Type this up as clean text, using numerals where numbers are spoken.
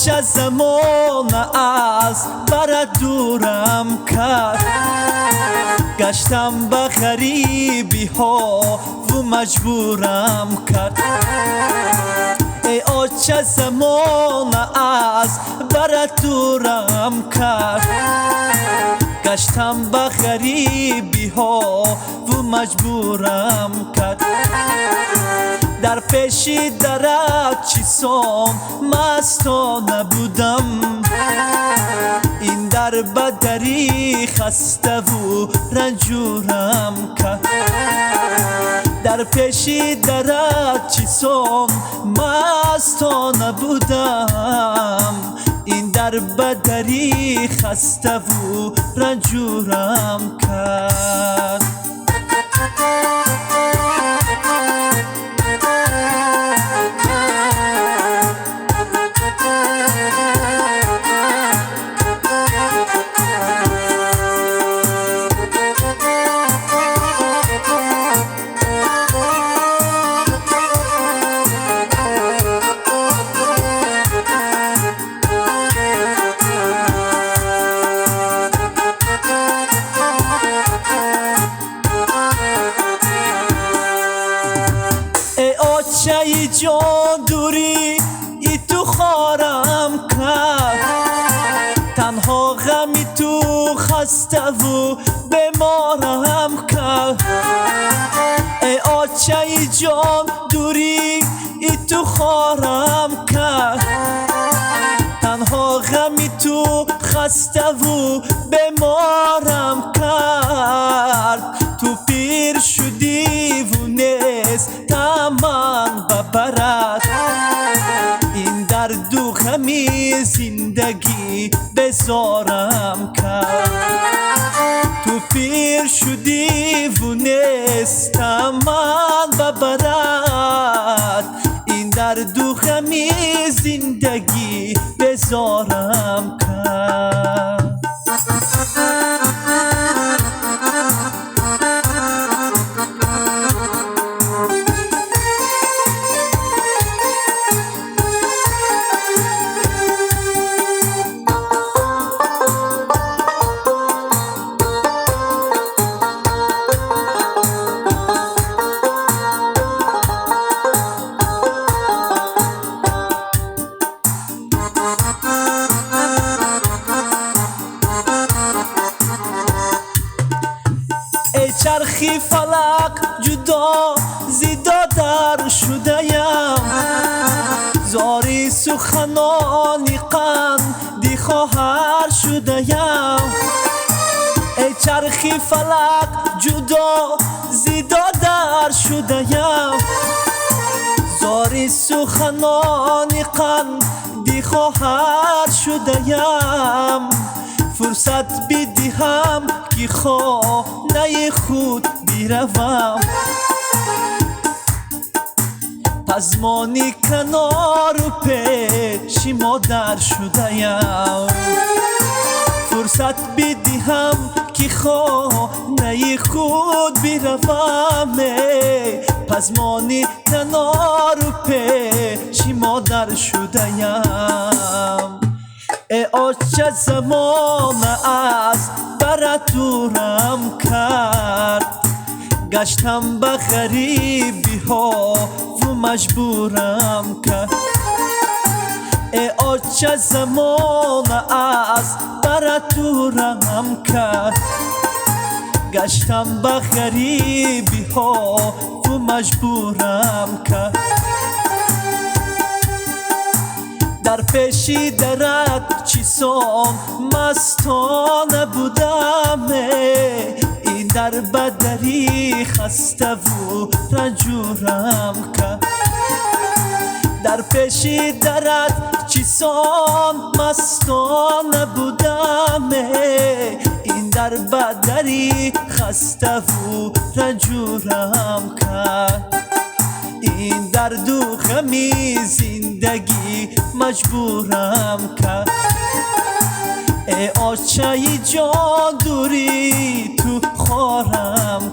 آتش زمانه از برات دورم کرد، گشتم به غریبی ها و مجبورم کرد. ای آتش زمانه از برات دورم کرد، گشتم به غریبی ها و مجبورم کرد. در پیش درت چیسام مستانه بودم، این در بدری خسته و رنجورم کرد. در پیش درت چیسام مستانه بودم، این در بدری خسته و رنجورم کرد. آتشای جان دوری ای تو خارم کرد، تنها غمی تو خسته و بیمارم کرد. ای آتشای جان دوری ای تو خارم کرد، تنها غمی تو خسته و بیمارم کرد. تو پیر شدی و نیست تمام ببرد، این درد و غمی زندگی بزارم کرد. تو پیر شدی و نیست تمام ببرد، این درد و غمی زندگی بزارم کرد. چرخی فلک جدا زیدا در شده‌ام، زاری سخنانی قندی خواهر شده‌ام. ای چرخی فلک جدا زیدا در شده‌ام، زاری سخنانی قندی خواهر شده‌ام. فرصت بدهم که خانه خود بروم، پزمانی کنار و پیش مادر شده‌ام. فرصت بدهم که خانه خود بروم، پزمانی کنار و پیش مادر شده‌ام. ای آتش زمانه از برات دورم کرد، گشتم به غریبی ها و مجبورم کرد. ای آتش زمانه از برات دورم کرد، گشتم به غریبی ها و مجبورم کرد. در پیش درت چیسام مستانه بودم، این در بدری خسته و رنجورم کرد. در پیش درت چیسام مستانه بودم، این در بدری خسته و رنجورم کرد. این درد و غمی زندگی مجبورم کرد. ای آتشای جان دوری تو خارم